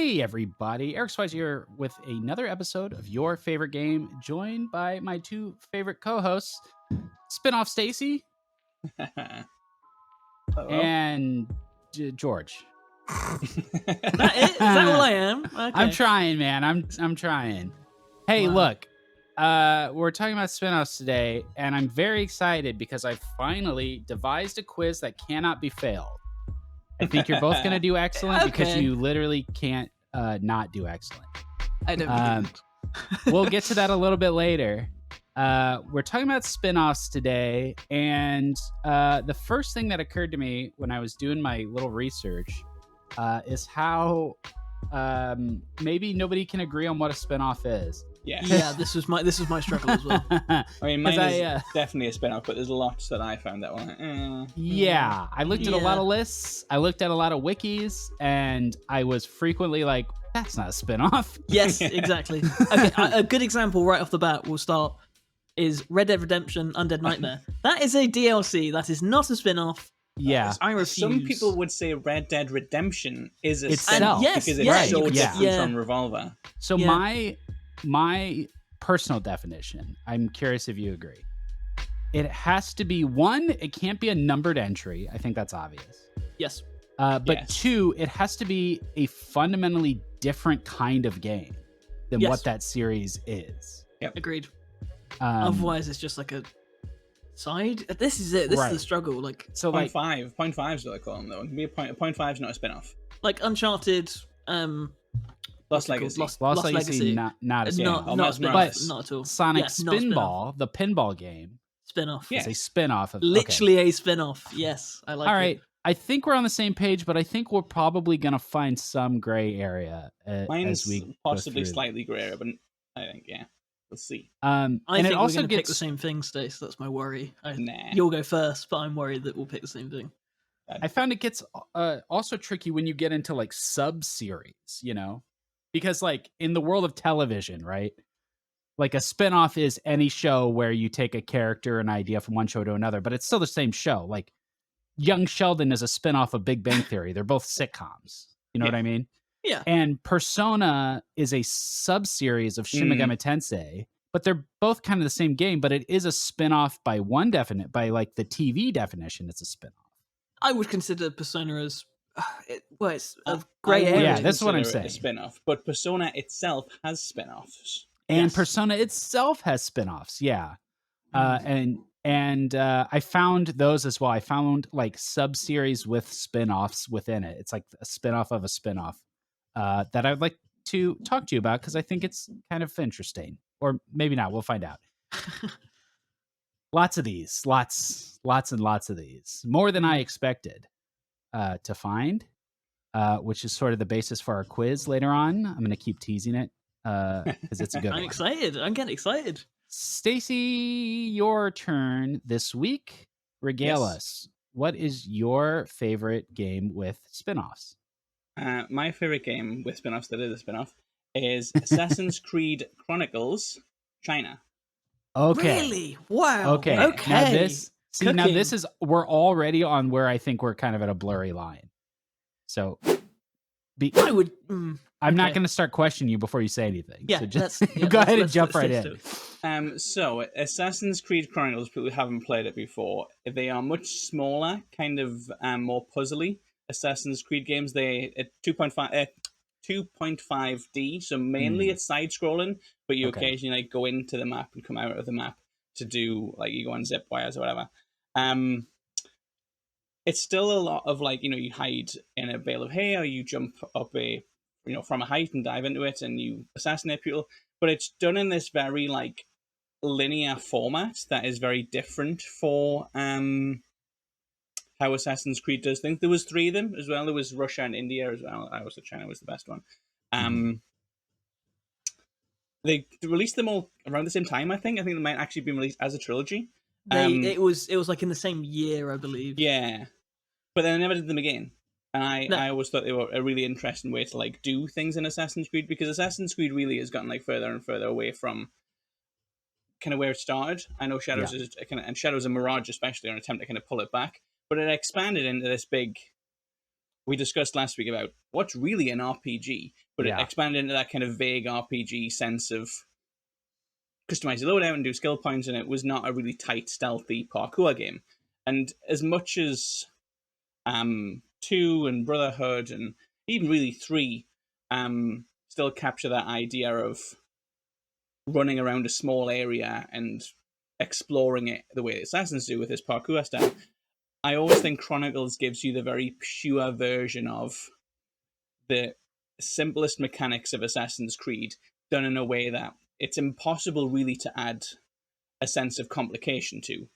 Hey everybody, Eric Swise here with another episode of Your Favorite Game, joined by my two favorite co-hosts, Spinoff Stacy and George. Is that all I am? Okay. I'm trying, man. I'm trying. Hey, Wow. look, we're talking about spinoffs today, and I'm very excited because I finally devised a quiz that cannot be failed. I think you're both going to do excellent because Okay. you literally can't not do excellent. I don't believe it. We'll get to that a little bit later. We're talking about spinoffs today, and the first thing that occurred to me when I was doing my little research is how maybe nobody can agree on what a spinoff is. Yeah, this was my struggle as well. I mean, mine 'Cause is definitely a spin-off, but there's lots that I found that were Yeah, I looked at a lot of lists. I looked at a lot of wikis, and I was frequently like, that's not a spinoff. Yes, exactly. Okay, a good example right off the bat we'll start is Red Dead Redemption Undead Nightmare. That is a DLC. That is not a spin-off. Yeah. I refuse. Some people would say Red Dead Redemption is a Itself. spin-off Yes, because it's yeah, so you could- different yeah. from Revolver. So Yeah. my personal definition, I'm curious if you agree. It has to be one, it can't be a numbered entry. I think that's obvious. Yes. But Yes. two, it has to be a fundamentally different kind of game than Yes. what that series is. Agreed. Otherwise, Otherwise, it's just like a side. This is it. This Right. is the struggle. Like so Point like, 5 is what I call them though. It can be a point 5 is not a spin-off. Uncharted. Lost what's it called? Legacy. Lost Legacy, not a It's spin not Oh, not a Miles spin-off. Morales. Not at all. Sonic Yeah, not a spin-off. Spinball, the pinball game, Spin-off. Yeah. is a spin-off of Literally a spin-off. Yes, I like All it. right. I think we're on the same page, but I think we're probably going to find some gray area Mine's as we go possibly through. slightly grayer, but I think we'll see. I and think it we're also going to pick gets the same thing, Stace. That's my worry. Nah. You'll go first, but I'm worried that we'll pick the same thing. I found it gets also tricky when you get into like sub-series, because like in the world of television, right? Like a spinoff is any show where you take a character, an idea from one show to another, but it's still the same show. Like Young Sheldon is a spinoff of Big Bang Theory. They're both sitcoms. You know what I mean? Yeah. And Persona is a sub-series of Shin Megami Tensei, but they're both kind of the same game, but it is a spinoff by like the TV definition, it's a spinoff. I would consider Persona as it's a I grey would area. Yeah, that's what I'm consider it saying. A spin-off, but Persona itself has spin-offs. And Yes. Persona itself has spin-offs, yeah. And I found those as well. I found like sub-series with spin-offs within it. It's like a spin-off of a spin-off that I'd like to talk to you about because I think it's kind of interesting. Or maybe not, we'll find out. Lots of these, lots and lots of these. More than I expected to find, which is sort of the basis for our quiz later on. I'm going to keep teasing it because it's a good I'm one. excited. I'm getting excited. Stacy, your turn this week. Regale Yes. us. What is your favorite game with spin-offs? My favorite game with spin-offs that is a spin-off is Assassin's Creed Chronicles China. Okay. Really? Wow. Okay. Now this is we're already on where I think we're kind of at a blurry line. So I would. I'm not okay. going to start questioning you before you say anything. Yeah. So just let's go ahead and let's jump right let's in. do it. So Assassin's Creed Chronicles, people who haven't played it before, they are much smaller, kind of more puzzly Assassin's Creed games. They at 2.5D, so mainly it's side scrolling, but you occasionally like go into the map and come out of the map to do like you go on zip wires or whatever. It's still a lot of like, you hide in a bale of hay or you jump up from a height and dive into it and you assassinate people, but it's done in this very like linear format that is very different for how Assassin's Creed does things. There was 3 of them as well. There was Russia and India as well. I was China was the best one. They released them all around the same time. I think they might actually be released as a trilogy. It was like in the same year, I believe. Yeah, but then I never did them again. And I always thought they were a really interesting way to like do things in Assassin's Creed, because Assassin's Creed really has gotten like further and further away from kind of where it started. I know Shadows is and Shadows and Mirage especially are an attempt to kind of pull it back, but it expanded into this big we discussed last week about what's really an RPG, but it Yeah. expanded into that kind of vague RPG sense of customize your loadout and do skill points, and it was not a really tight, stealthy parkour game. And as much as 2 and Brotherhood and even really 3 still capture that idea of running around a small area and exploring it the way Assassins do with this parkour style, I always think Chronicles gives you the very pure version of the simplest mechanics of Assassin's Creed done in a way that it's impossible really to add a sense of complication to.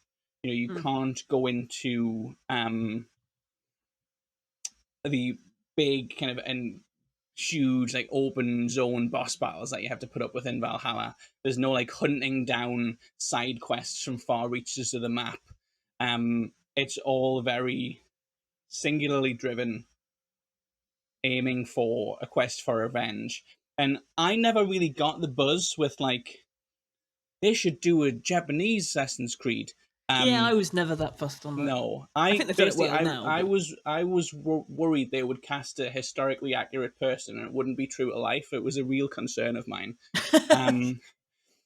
You know, you can't go into the big kind of and huge like open zone boss battles that you have to put up with in Valhalla. There's no like hunting down side quests from far reaches of the map. It's all very singularly driven, aiming for a quest for revenge. And I never really got the buzz with like they should do a Japanese Assassin's Creed. Yeah, I was never that fussed on that. No, I think they've done it basically, well now, I but- was worried they would cast a historically accurate person and it wouldn't be true to life. It was a real concern of mine.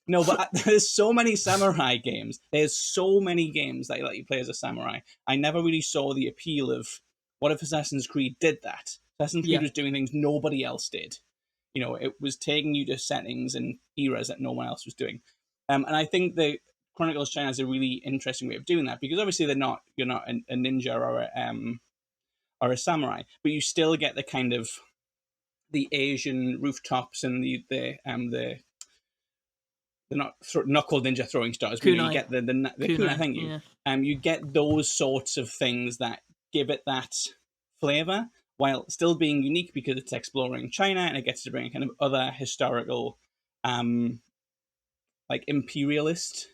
No, but there's so many samurai games. There's so many games that let you play as a samurai. I never really saw the appeal of what if Assassin's Creed did that. Assassin's Creed Yeah. was doing things nobody else did. You know, it was taking you to settings and eras that no one else was doing. And I think the Chronicles China has a really interesting way of doing that because obviously you're not a ninja or a samurai, but you still get the kind of the Asian rooftops and they're not called ninja throwing stars, but you get the kunai. Thank you. Yeah. You get those sorts of things that give it that flavor while still being unique because it's exploring China and it gets to bring kind of other historical, like imperialist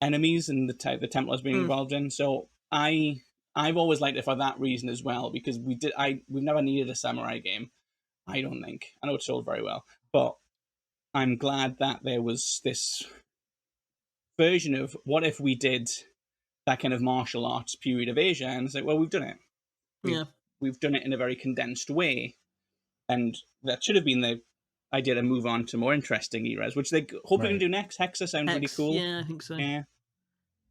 enemies and the Templars being involved in. So I've always liked it for that reason as well because we've never needed a samurai game. I don't think. I know it's sold very well, but I'm glad that there was this version of what if we did that kind of martial arts period of Asia, and it's like, well, we've done it. We've done it in a very condensed way, and that should have been the idea to move on to more interesting eras, which they hopefully can do next. Hexa sounds really cool. Yeah, I think so. Yeah,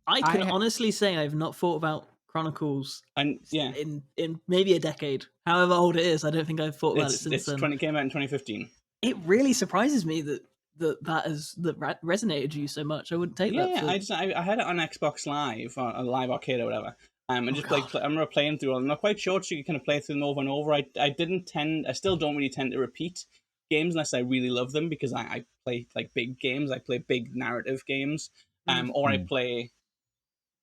I can honestly say I've not thought about Chronicles and in maybe a decade. However old it is, I don't think I've thought about it since then. It came out in 2015. It really surprises me that resonated you so much. I wouldn't take that. I had it on Xbox Live or Live Arcade or whatever. And just I remember playing through. I'm not quite sure, so you can kind of play through them over and over. I still don't really tend to repeat games unless I really love them because I play like big games. I play big narrative games, or I play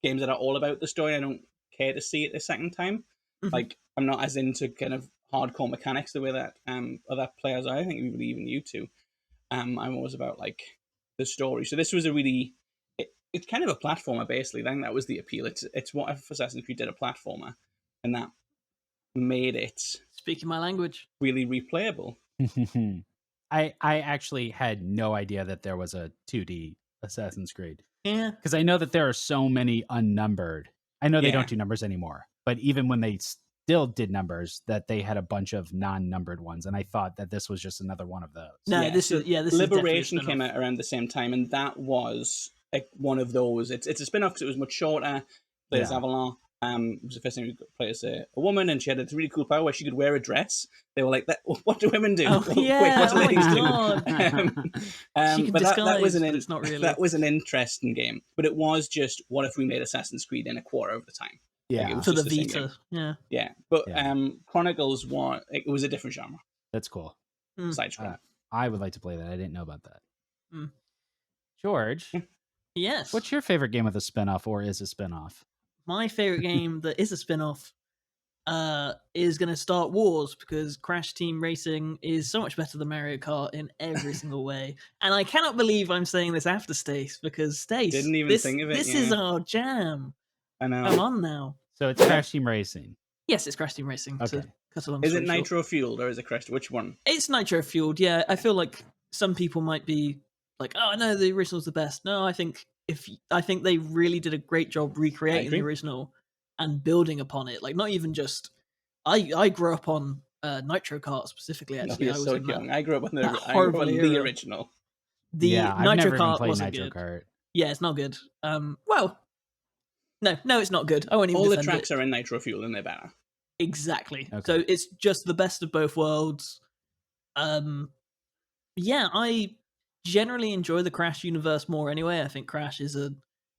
games that are all about the story. I don't care to see it a second time. Like I'm not as into kind of hardcore mechanics the way that other players are. I think even you two. I'm always about like the story. So this was a really it's kind of a platformer basically. I think that was the appeal. It's what if Assassin's Creed did a platformer, and that made it speaking my language really replayable. I actually had no idea that there was a 2D Assassin's Creed. Yeah, because I know that there are so many unnumbered. I know they don't do numbers anymore, but even when they still did numbers, that they had a bunch of non-numbered ones, and I thought that this was just another one of those. No, this is Liberation came out around the same time, and that was one of those. It's a spin-off because it was much shorter. Played as Avalon. It was the first time we played as a woman, and she had a really cool power where she could wear a dress. They were like, "What do women do? Oh, yeah, wait, what do ladies do?" She can but disguise, but it's not really. That was an interesting game. But it was just, what if we made Assassin's Creed in a quarter of the time? Yeah, it was for the just Vita. Yeah. But Chronicles it was a different genre. That's cool. Side scroll. I would like to play that. I didn't know about that. George, yes. What's your favorite game with a spinoff or is a spinoff? My favorite game that is a spin-off is going to start Wars because Crash Team Racing is so much better than Mario Kart in every single way. And I cannot believe I'm saying this after Stace because Stace, didn't even think of it. This is our jam. I know. Come on now. So it's Crash Team Racing. Yes, it's Crash Team Racing. Okay. To cut a long Is story it short. nitro fueled or is it Crash? Which one? It's nitro fueled. Yeah, I feel like some people might be like, "Oh no, the original's the best." No, I think they really did a great job recreating the original and building upon it. Like not even just I grew up on Nitro Kart specifically. No, Actually, you're I was so in young. I grew up on that I grew up horrible on the era. original. The Yeah, I've Nitro never even Kart played wasn't Nitro good. Kart. Yeah, it's not good. Well, no, it's not good. I won't even All the defend tracks it. are in Nitro Fuel and they're better. Exactly. Okay. So it's just the best of both worlds. Yeah, I generally enjoy the Crash universe more anyway. I think Crash is a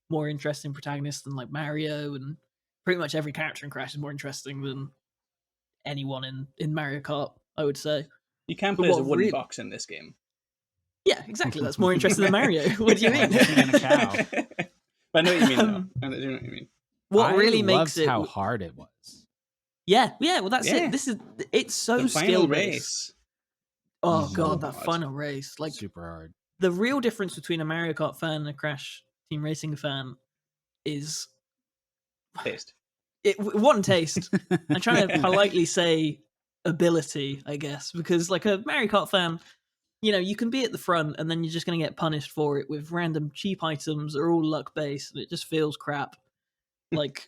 more interesting protagonist than like Mario, and pretty much every character in Crash is more interesting than anyone in Mario Kart, I would say. You can But play as a what wooden really- box in this game. Yeah, exactly. That's more interesting than Mario. What do you Why mean? just being a cow? But I know what you mean, though. I know what you mean. What I really loved makes it how hard it was. Yeah, well that's Yeah. it. It's so The final skill based. race. Oh Mhm. god, that hard. final race. Like Super hard. the real difference between a Mario Kart fan and a Crash Team Racing fan is Taste. one taste. I'm trying to politely say ability, I guess, because like a Mario Kart fan, you can be at the front and then you're just going to get punished for it with random cheap items that are all luck based and it just feels crap. Like,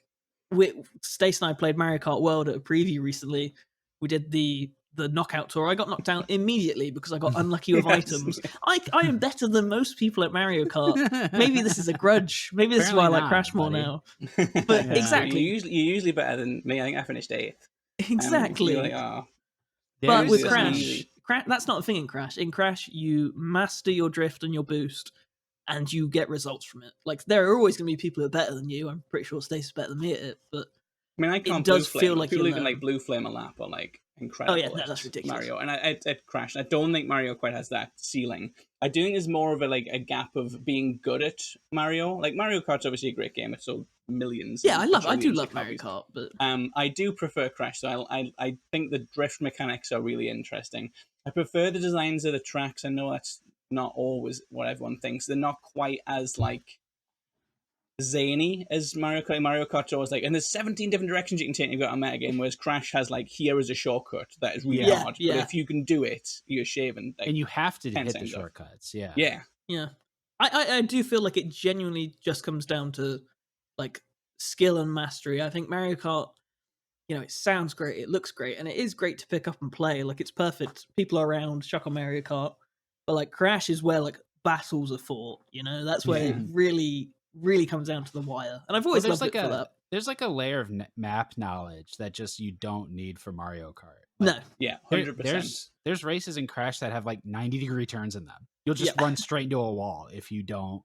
Stace and I played Mario Kart World at a preview recently. We did the knockout tour. I got knocked out immediately because I got unlucky with Yes. items. I am better than most people at Mario Kart. Maybe this is a grudge. Maybe this is why I Apparently like Crash not, more buddy. now. But exactly. You're usually better than me. I think I finished 8th. Exactly. You're like, oh, But There's, with This is easy. Crash, that's not a thing in Crash. In Crash, you master your drift and your boost, and you get results from it. Like there are always going to be people who are better than you. I'm pretty sure Stace is better than me at it, but I mean, I can't does blue flame. feel like People you who can learn. like blue flame a lap are like incredible. Oh, yeah, no, at that's ridiculous. Mario, and I Crash. I don't think Mario quite has that ceiling. I do think there's more of a gap of being good at Mario. Like Mario Kart's obviously a great game. It's sold millions. Yeah, and I do bajillions love of Mario copies. Kart, but I do prefer Crash. So I think the drift mechanics are really interesting. I prefer the designs of the tracks. I know that's not always what everyone thinks. They're not quite as like zany as Mario Kart. Mario Kart's always like, and there's 17 different directions you can take. You've got a meta game, whereas Crash has like, here is a shortcut that is really Yeah, hard. yeah. But if you can do it, you're shaving. Like, and you have to 10 hit the seconds off. shortcuts. Yeah. Yeah, yeah, I do feel like it genuinely just comes down to like skill and mastery. I think Mario Kart, it sounds great, it looks great, and it is great to pick up and play. Like it's perfect. People are around, chuck on Mario Kart, but like Crash is where like battles are fought. That's where it really comes down to the wire. And I've always there's loved it for that. There's like a layer of map knowledge that just you don't need for Mario Kart. No, Like, yeah, there- 100%. there's races in Crash that have like 90-degree turns in them. You'll just run straight into a wall if you don't,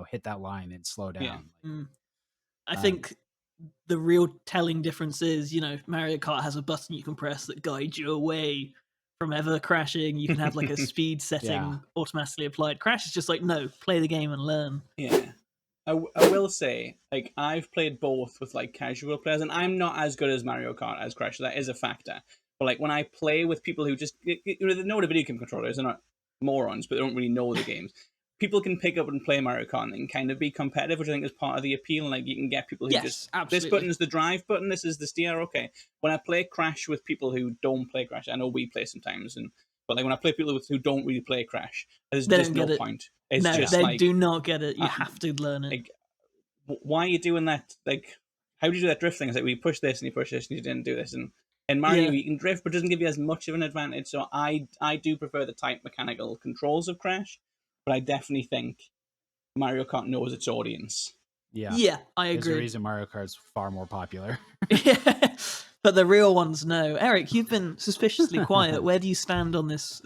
hit that line and slow down. Yeah. Like, I think the real telling difference is, Mario Kart has a button you can press that guides you away from ever crashing. You can have like a speed setting Yeah. automatically applied. Crash is just like, no, play the game and learn. Yeah. I will say, like, I've played both with like casual players, and I'm not as good as Mario Kart as Crash. So that is a factor. But like when I play with people who just they know what a video game controller is, they're not morons, but they don't really know the games. People can pick up and play Mario Kart and kind of be competitive, which I think is part of the appeal. Like you can get people who Yes, absolutely. this button is the drive button, this is the steer. Okay. When I play Crash with people who don't play Crash, I know we play sometimes, but like when I play people who don't really play Crash, there's They just don't no get it. point. It's No, just they like, do not get it. You have to learn it. like, why are you doing that? Like, how do you do that drift thing? It's like, we push this and you push this and you didn't do this. And in Mario, you can drift, but it doesn't give you as much of an advantage. So I do prefer the tight mechanical controls of Crash, but I definitely think Mario Kart knows its audience. Yeah, I There's a agree. reason Mario Kart's far more popular. Yeah, but the real ones know. Eric, you've been suspiciously quiet. Where do you stand on this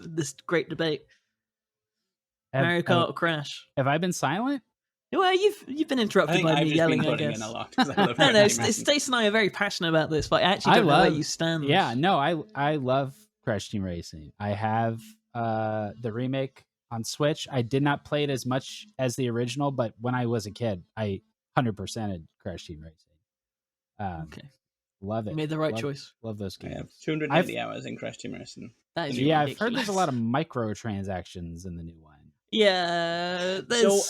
great debate? Mario Kart or Crash? Have I been silent? Well, you've been I interrupted think by I've me just yelling, been I putting guess. in a lot. 'Cause I love No, Crash Team Racing. Stace and I are very passionate about this, but I actually don't know where you stand. Yeah, no, I love Crash Team Racing. I have the remake on Switch. I did not play it as much as the original, but when I was a kid, I 100%ed Crash Team Racing. Okay. Love it. You made the right choice. Love those I games. have 280 hours in Crash Team Racing. That is Yeah, ridiculous. I've heard there's a lot of microtransactions in the new one. Yeah, So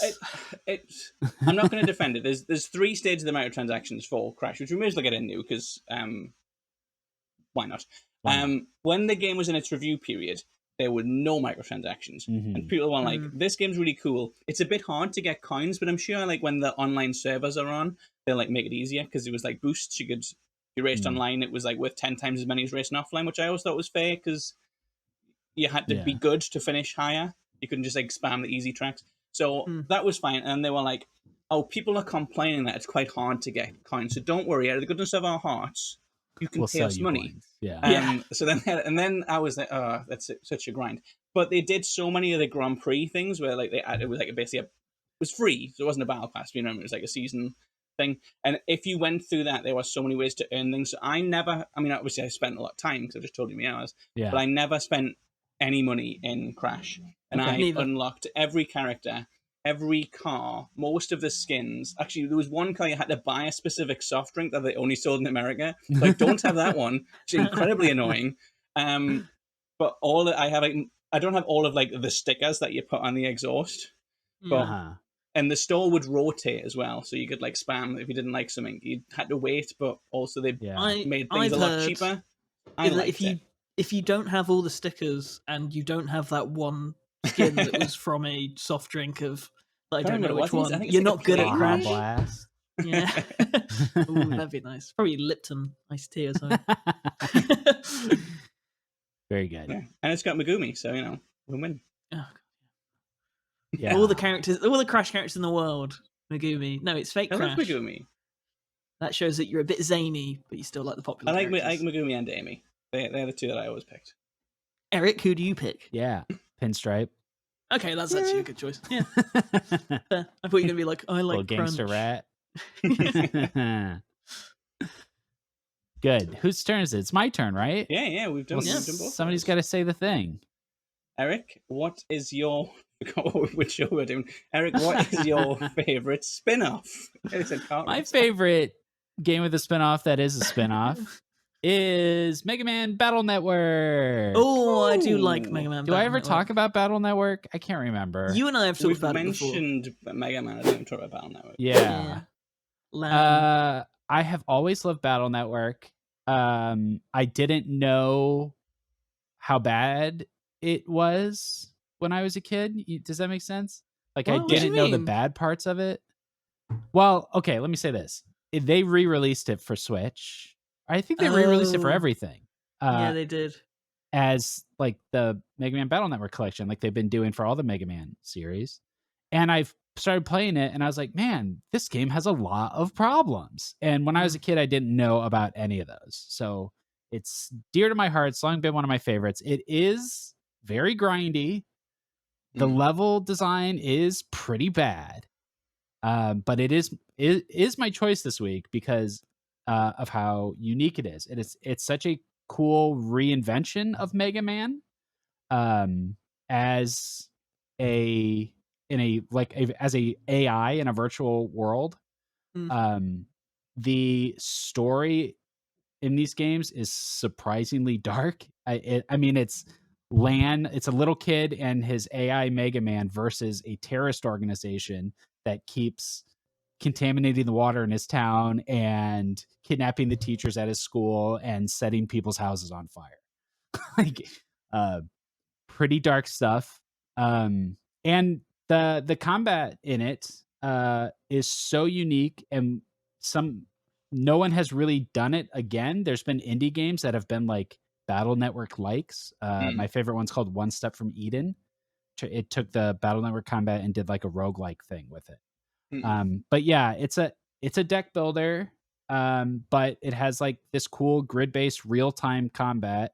I'm not going to defend it. There's 3 stages of the microtransactions for Crash, which we may as well get into because why not? When the game was in its review period, there were no microtransactions, and people were like, "This game's really cool. It's a bit hard to get coins, but I'm sure like when the online servers are on, they'll like make it easier because it was like boosts. You could you raced online, it was like worth 10 times as many as racing offline, which I always thought was fair because you had to be good to finish higher. You couldn't just like spam the easy tracks. So that was fine. And they were like, oh, people are complaining that it's quite hard to get coins. So don't worry, out of the goodness of our hearts, you can pay us money. Coins. Yeah. So then I was like, oh, that's such a grind. But they did so many of the Grand Prix things where like it was like basically it was free, so it wasn't a battle pass. You know, it was like a season thing. And if you went through that, there were so many ways to earn things. So I mean, obviously I spent a lot of time because I just told you my hours. Yeah. But I never spent any money in Crash, and I unlocked every character, every car, most of the skins. Actually, there was one car you had to buy a specific soft drink that they only sold in America. So I don't have that one. It's incredibly annoying. But I don't have all of like the stickers that you put on the exhaust. But and the store would rotate as well, so you could like spam if you didn't like something. You had to wait, but also they made things a lot cheaper. If you don't have all the stickers and you don't have that one skin that was from a soft drink of I don't know which one, you're not good at Crash. Blast. Yeah. Ooh, that'd be nice. Probably Lipton iced tea or something. Very good. Yeah. And it's got Megumi, so win-win. Oh, yeah. All the Crash characters in the world. Megumi. No, it's fake I Crash. love Megumi. That shows that you're a bit zany, but you still like the popular I like characters. Megumi and Amy. They're the two that I always picked. Eric, who do you pick? Yeah. Pinstripe. Okay, that's actually a good choice. Yeah. I thought you were going to be like, I like Little gangster Crunch. rat. Good. Whose turn is it? It's my turn, right? Yeah, we've done, Well, we've done both. Somebody's got to say the thing. Eric, what is your... which show we're doing. Eric, what is your favorite spin-off? My favorite game with a spin-off that is a spin-off is Mega Man Battle Network. Oh, I do like Mega Man. Do I ever talk about Battle Network? I can't remember. You and I have talked about it before. We've mentioned Mega Man. I didn't talk about Battle Network. Yeah. I have always loved Battle Network. I didn't know how bad it was when I was a kid. Does that make sense? Like, I didn't know the bad parts of it. Well, okay, let me say this. They re-released it for Switch. I think they re-released it for everything. Yeah, they did. As like the Mega Man Battle Network collection, like they've been doing for all the Mega Man series. And I've started playing it and I was like, man, this game has a lot of problems. And when I was a kid, I didn't know about any of those. So it's dear to my heart. It's long been one of my favorites. It is very grindy. The level design is pretty bad. But it is my choice this week because of how unique it is. It's such a cool reinvention of Mega Man as a AI in a virtual world. The story in these games is surprisingly dark. I mean, it's a little kid and his AI Mega Man versus a terrorist organization that keeps contaminating the water in his town and kidnapping the teachers at his school and setting people's houses on fire. Like, pretty dark stuff. And the combat in it is so unique, and no one has really done it again. There's been indie games that have been like Battle Network likes. My favorite one's called One Step from Eden. It took the Battle Network combat and did like a roguelike thing with it. But yeah, it's a deck builder, but it has like this cool grid-based real-time combat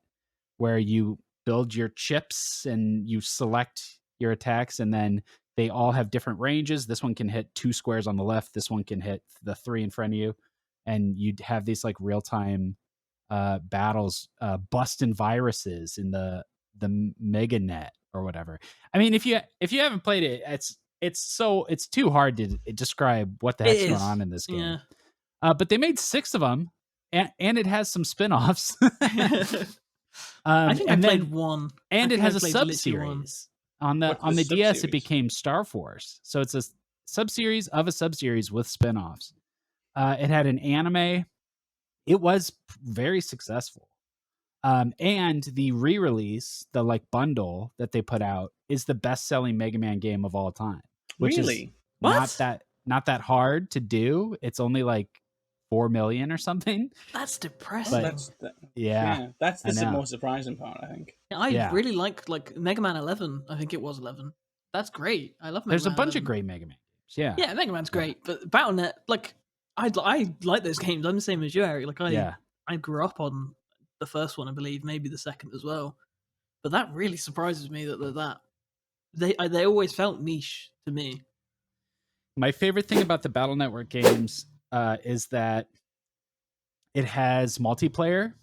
where you build your chips and you select your attacks, and then they all have different ranges. This one can hit 2 squares on the left. This one can hit the 3 in front of you. And you'd have these like real-time battles, busting viruses in the Meganet or whatever. I mean, if you haven't played it, it's too hard to describe what the heck's going on in this game. Yeah. But they made 6 of them, and it has some spin-offs. I think I played one. And it has a sub-series. On the DS, it became Star Force. So it's a sub-series of a sub-series with spin-offs. It had an anime. It was very successful. And the re-release, the like bundle that they put out, is the best-selling Mega Man game of all time. Which really? Is not that hard to do. It's only like 4 million or something. That's Oh, depressing. that's I know. most surprising part, I think. I really like Mega Man 11. I think it was 11. That's great. I love Mega There's a Man bunch 11. of great Mega Man games. Yeah. Yeah, Mega Man's great, but BattleNet, like, I like those games. I'm the same as you, Harry. Like, I grew up on the first one, I believe, maybe the second as well. But that really surprises me that they always felt niche to me. My favorite thing about the Battle Network games is that it has multiplayer,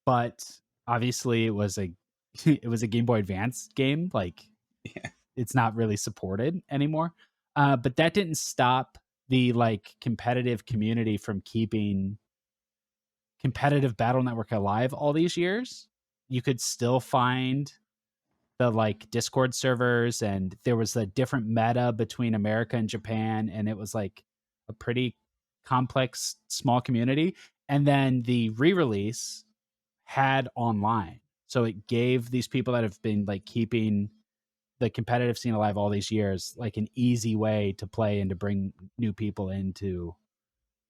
but obviously it was a Game Boy Advance game. Like, it's not really supported anymore. But that didn't stop the like competitive community from keeping competitive Battle Network alive all these years. You could still find the like Discord servers, and there was a different meta between America and Japan, and it was like a pretty complex small community. And then the re-release had online, so it gave these people that have been like keeping the competitive scene alive all these years like an easy way to play and to bring new people into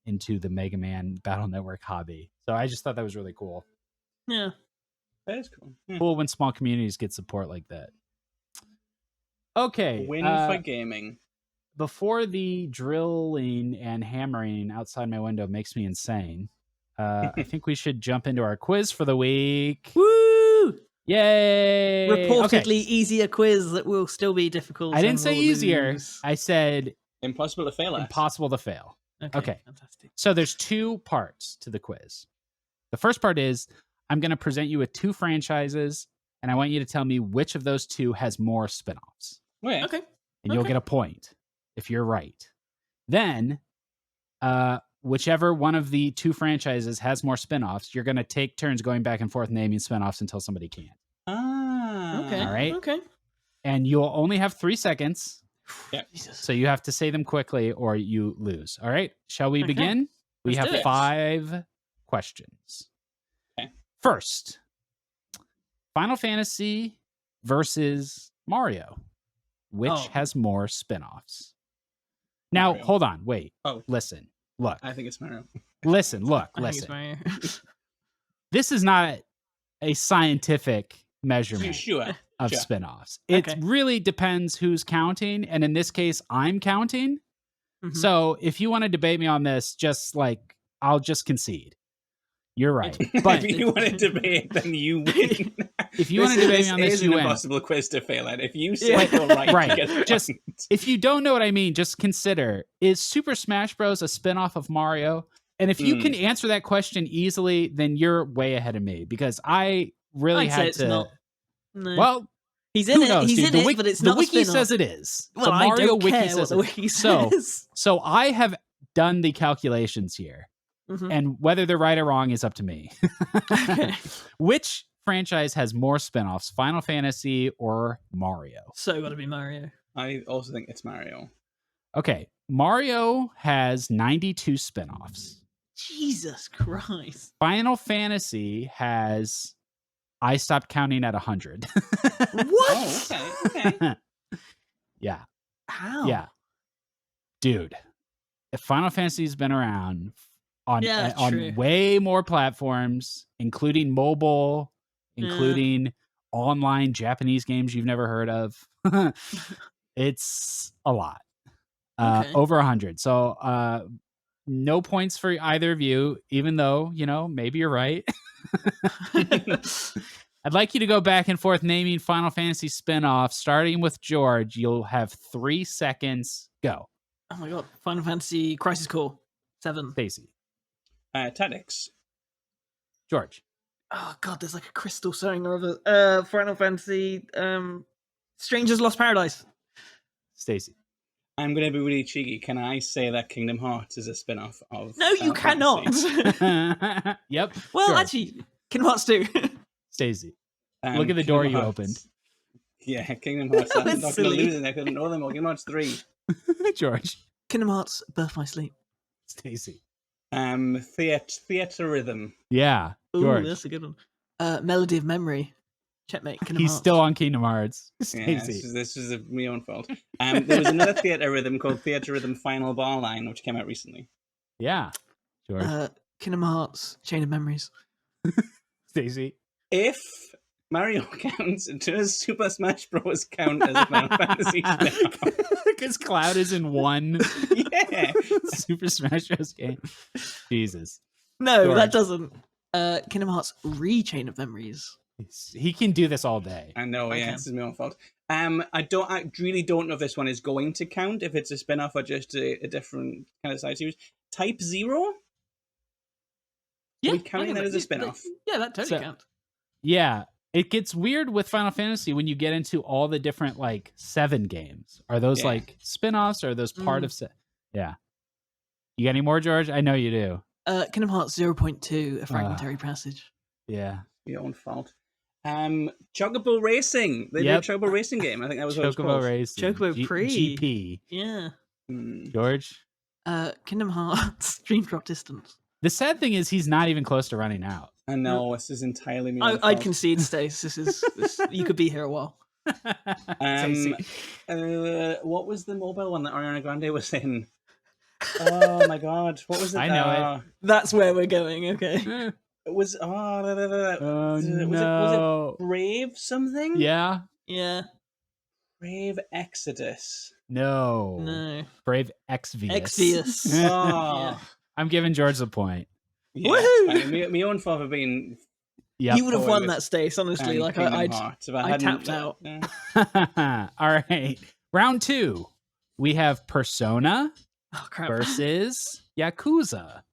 the Mega Man Battle Network hobby. So I just thought that was really cool. Yeah. That is cool. Yeah. Cool when small communities get support like that. Okay. Win for gaming. Before the drilling and hammering outside my window makes me insane, I think we should jump into our quiz for the week. Woo! Yay! Reportedly Okay. easier quiz that will still be difficult. I didn't and say we'll easier. lose. I said Impossible to fail at. impossible to fail. Okay. Fantastic. So there's two parts to the quiz. The first part is I'm going to present you with two franchises, and I want you to tell me which of those two has more spinoffs. Wait. Okay. And you'll Okay. get a point if you're right. Then, whichever one of the two franchises has more spinoffs, you're going to take turns going back and forth naming spinoffs until somebody can. Okay. All right. Okay. And you'll only have 3 seconds. Yep. Jesus. So you have to say them quickly or you lose. All right. Shall we Okay. begin? We Let's have do it. 5 questions. Okay. First, Final Fantasy versus Mario. Which has more spinoffs? Now, Mario. hold on. Wait. Oh. Listen. Look. I think it's Mario. Listen. Look. I think it's Listen. Mario. This is not a scientific measurement Sure. of Sure. spinoffs. It Okay. really depends who's counting. And in this case, I'm counting. Mhm. So if you want to debate me on this, just like, I'll just concede. You're right. But if you want to debate, then you win. if you want to debate me on this, is you an win. impossible quiz to fail at. If you say Yeah. you're right, Right. you get a Just- point. If you don't know what I mean, just consider, is Super Smash Bros. A spinoff of Mario? And if you can answer that question easily, then you're way ahead of me because I really I'd say had it's to. not. No. Well, he's in who it. knows, He's dude? in The it, wiki, but it's the not wiki a spin-off. says it is. Well, the I Mario don't wiki care says what the it. wiki So- says. So I have done the calculations here, Mhm. and whether they're right or wrong is up to me. Okay. Which franchise has more spinoffs, Final Fantasy or Mario? So gotta be Mario. I also think it's Mario. Okay, Mario has 92 spinoffs. Jesus Christ. Final Fantasy has, I stopped counting at 100. What? Oh, okay. Yeah, How? yeah. Dude, if Final Fantasy's been around on Yeah, that's true. on way more platforms, including mobile, Yeah. including online Japanese games you've never heard of. It's a lot. Okay. Over 100. So no points for either of you, even though, maybe you're right. I'd like you to go back and forth naming Final Fantasy spin-offs, starting with George. You'll have 3 seconds. Go. Oh my god. Final Fantasy Crisis Core 7. Stacy. Tactics. George. Oh god, there's like a crystal something or other. Final Fantasy Strangers Lost Paradise. Stacy. I'm going to be really cheeky. Can I say that Kingdom Hearts is a spin-off of No, you Final cannot. Fantasy? Yep. Well, George. actually, Kingdom Hearts 2. Stacy. Look at the door you opened. Yeah, Kingdom Hearts. I'm not going to Silly. lose it. I couldn't know them all. Kingdom Hearts 3. George. Kingdom Hearts Birth My Sleep. Stacy. Theater Rhythm. Yeah. Ooh, George. that's a good one. Melody of Memory. Checkmate. Kingdom He's Hearts. still on Kingdom Hearts. Yeah, Stacy. this is my own fault. There was another Theater Rhythm called Theater Rhythm Final Bar Line, which came out recently. Yeah. George. Kingdom Hearts, Chain of Memories. Stacey. If Mario counts, does Super Smash Bros. Count as a Final Fantasy spin-off? Because Cloud is in one Yeah. Super Smash Bros. Game. Jesus. No, George. that doesn't. Kingdom Hearts Chain of Memories. He can do this all day. I know, I yeah, can. this is my own fault. I really don't know if this one is going to count, if it's a spin-off or just a different kind of side series. Type 0? Yeah, we counting I that can- as a spin-off? Yeah, that totally So- counts. Yeah. It gets weird with Final Fantasy when you get into all the different, like, 7 games. Are those, Yeah. like, spin-offs, or are those part of... Yeah. You got any more, George? I know you do. Kingdom Hearts 0.2, A Fragmentary Passage. Yeah. Your own fault. Chocobo Racing. They Yep. did a Chocobo Racing game. I think that was what it was Chocobo called. Racing. Chocobo Pre. GP. Yeah. George? Kingdom Hearts Dream Drop Distance. The sad thing is he's not even close to running out. I know, this is entirely me. own I'd fault. concede, Stace. You could be here a while. Stacey. What was the mobile one that Ariana Grande was in? Oh my god, what was it? I know That's where we're going. Okay. It was Oh, was no. it Brave something? Yeah. Yeah. Brave Exodus. No. No. Brave Exvius. Exvius. Oh, I'm giving George the point. yeah, Woohoo! it's fine. My own fault for being. Yep. You would have Oh, won it was- that, Stace. Honestly, like Kingdom I'd Hearts. If I hadn't- tapped out. All right. Round 2. We have Persona Oh crap. versus Yakuza.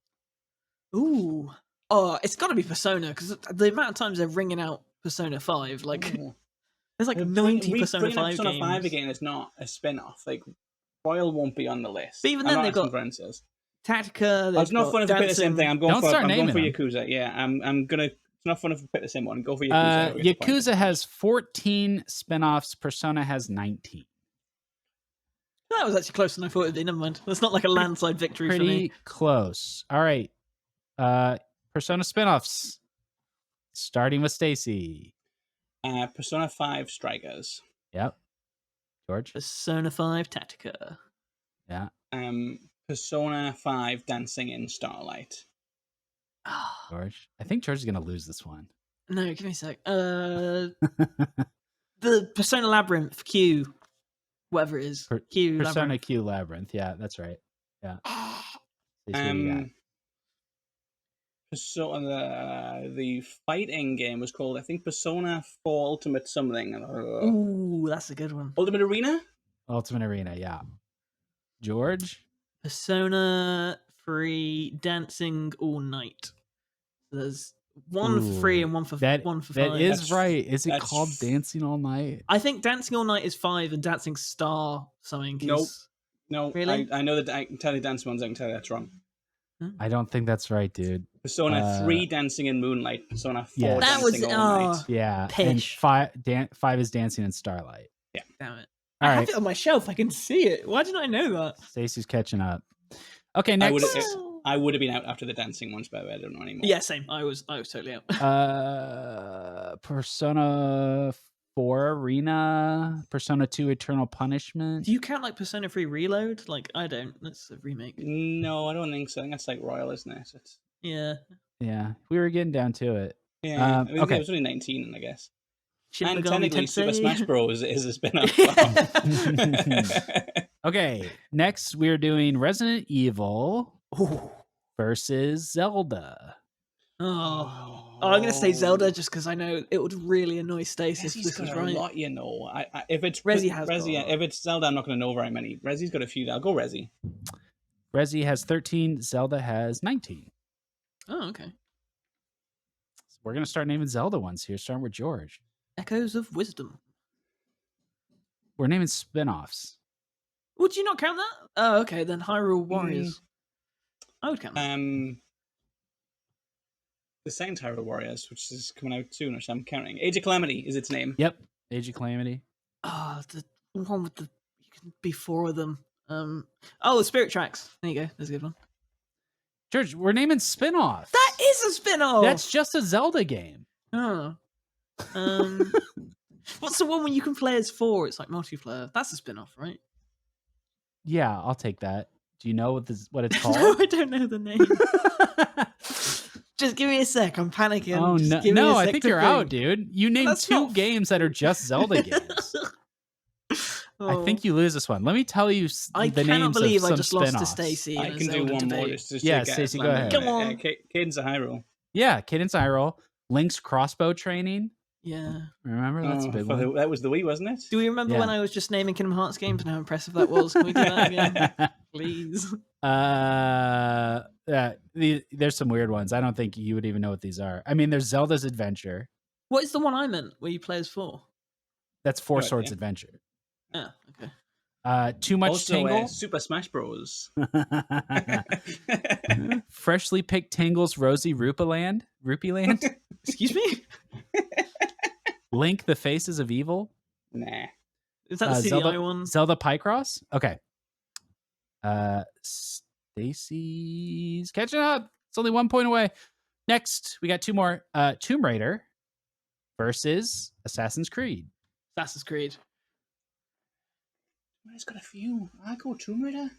Ooh. Oh, it's got to be Persona because the amount of times they're ringing out Persona 5, like Ooh. there's like Well, 90 bringing Persona up 5 Persona games. 5 again is not a spin-off. Like, Royal won't be on the list. But even I'm then not they've got asking for answers. Tactica. It's not fun if we pick the same thing. I'm going Don't for start I'm going naming for them. Yakuza. Yeah, I'm gonna. It's not fun if we pick the same one. Go for Yakuza. We'll get the point. Yakuza has 14 spin-offs. Persona has 19. That was actually closer than I thought it'd be. Never mind. That's not like a landslide victory for me. Pretty close. All right. Persona spin-offs. Starting with Stacy. Persona 5 Strikers. Yep. George? Persona 5 Tactica. Yeah. Persona 5 Dancing in Starlight. George? I think George is going to lose this one. No, give me a sec. The Persona Labyrinth Q, whatever it is. Q Persona Labyrinth. Q Labyrinth. Yeah, that's right. Yeah. Stacy, what do you got? Persona, the fighting game was called, I think, Persona 4 Ultimate something. Ooh, that's a good one. Ultimate Arena? Ultimate Arena, yeah. George? Persona 3 Dancing All Night. There's one for free and one for that, one for that 5. is right. Is it that's called Dancing All Night? I think Dancing All Night is 5 and Dancing Star something. Nope. Is... No, Really? I know that I can tell you dance ones, I can tell you that's wrong. I don't think that's right, dude. Persona 3 Dancing in Moonlight. Persona 4 Yes. That was- Dancing All Night. Yeah. Pish. And 5 is Dancing in Starlight. Damn it. All I have right. it on my shelf. I can see it. Why didn't I know that? Stacey's catching up. Okay, I next. would have been out after the dancing ones, but I don't know anymore. Yeah, same. I was totally out. Persona 4 Arena, Persona 2 Eternal Punishment. Do you count like Persona 3 Reload? Like I don't. That's a remake. No, I don't think so. I think that's like Royal, isn't it? It's, Yeah. Yeah, we were getting down to it. yeah, I mean, okay. it was only 19, I guess. Shin And Megami technically, Super Tensei. Smash Bros. Is a spin-off. Okay, next we're doing Resident Evil Ooh. versus Zelda. Oh. I'm gonna say Zelda just because I know it would really annoy Stace if Resi's this was got a right. lot, you know. If it's Resi has got a lot. if it's Zelda, I'm not going to know very many. Resi's got a few. I'll go Resi. Resi has 13, Zelda has 19. Oh, okay. We're gonna start naming Zelda ones here, starting with George. Echoes of Wisdom. We're naming spin-offs. Would you not count that? Oh, okay. Then Hyrule Warriors. I would count that. The second Hyrule Warriors, which is coming out soon, or so I'm counting. Age of Calamity is its name. Yep, Age of Calamity. Oh, the one with the you can be 4 of them. Oh, the Spirit Tracks. There you go. That's a good one. George, we're naming spin-offs. That is a spin-off. That's just a Zelda game. Oh. What's the one when you can play as 4? It's like multiplayer. That's a spin-off, right? Yeah, I'll take that. Do you know what it's No, called? I don't know the name. Just give me a sec. I'm panicking. Oh Just no! give me a No, sec I think to you're out, dude. You named that's 2 not- games that are just Zelda games. I Oh. think you lose this one. Let me tell you I the cannot names believe of I some just lost to spin-offs. Stacey in I a can do Zelda one more debate. just to Yeah, get Stacey, us go landed ahead. Come on on. it. Cadence of Hyrule. Yeah, Cadence Hyrule, Link's crossbow training. Yeah. Remember, that's a big one. That was the Wii, wasn't it? Do we remember when Yeah. I was just naming Kingdom Hearts games and how impressive that was? Can we do that again? Please. There's some weird ones. I don't think you would even know what these are. I mean, there's Zelda's Adventure. What is the one I meant where you play as 4? That's Four No Swords idea. Adventure. Oh, okay. Too Much Also, Tingle. Super Smash Bros. Freshly Picked Tingle's Rosy Rupee Land. Excuse me? Link: The Faces of Evil. Nah. Is that the CDI Zelda, one? Zelda Picross. Okay. Stacy's catching up. It's only 1 point away. Next, we got 2 more. Tomb Raider versus Assassin's Creed. Assassin's Creed. It's got a few. I go Tomb Raider.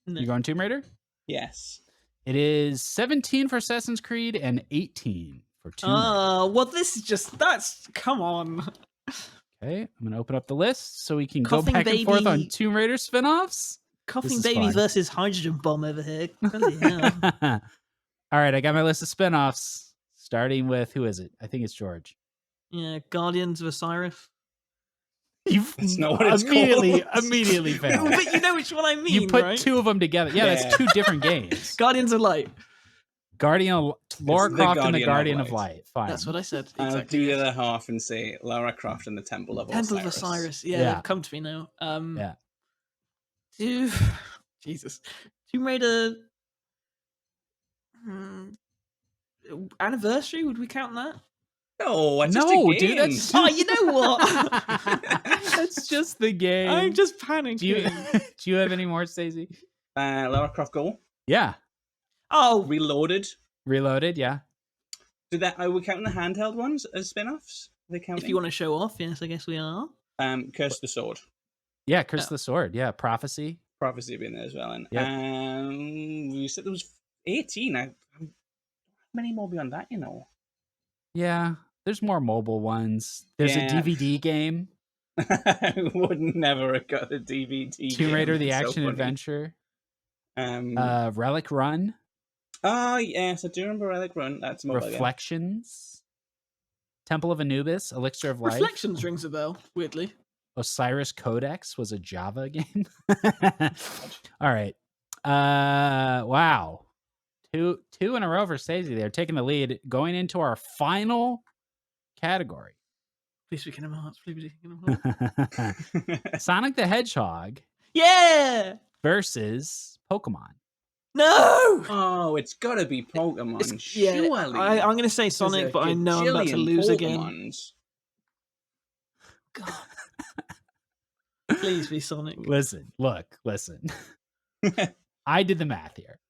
No. You going Tomb Raider? Yes. It is 17 for Assassin's Creed and 18 for Tomb Raider. Well, this is come on. Okay, I'm going to open up the list so we can Coughing go back and forth on Baby- Tomb Raider spin-offs. Coughing is Baby fun. versus Hydrogen Bomb over here. Bloody hell. All right, I got my list of spin-offs, starting with, who is it? I think it's George. Yeah, Guardians of Osiris. That's not what it's immediately called. failed. But you know which one I mean, You put right? 2 of them together. Yeah, Yeah. that's 2 different games. Guardians of Light. Lara the Croft and the Guardian Guardian of of Light. Light. Fine. That's what I said. I'll Exactly. do the other half and say Lara Croft and the Temple of Temple Osiris. of Osiris. Yeah, Yeah. come to me now. Yeah. Jesus. Tomb Raider. Anniversary? Would we count that? No, it's just No, a dude, game. that's Oh, you know what? that's just the game. I'm just panicking. Do you have any more, Stacey? Lara Croft Go. Yeah. Oh, Reloaded. Reloaded, yeah. Are we counting the handheld ones as spin-offs? Are they counting? if you want to show off, yes, I guess we are. Curse of the Sword. Yeah, Curse of the Sword. Yeah, Prophecy. Prophecy being there as well. And Yep. we said there was 18. How many more beyond that, you know? Yeah, there's more mobile ones. There's a Yeah. DVD game. I would never have got a DVD. Tomb Raider: game. The It's so Action funny. Adventure. Oh, Relic Run. yes, I do remember Relic Run. That's a mobile game. Reflections. Temple of Anubis. Elixir of Life. Reflections rings a bell, weirdly. Osiris Codex was a Java game. All right. Wow. Two in a row for Stacey. They're taking the lead. Going into our final category. Please be Kingdom Hearts. Please be Kingdom Hearts. Sonic the Hedgehog Yeah! versus Pokemon. No! Oh, it's got to be Pokemon. Yeah, surely. I'm going to say There's Sonic, a but I know I'm about to lose again. Pokemons. God. Please be Sonic. Listen. I did the math here.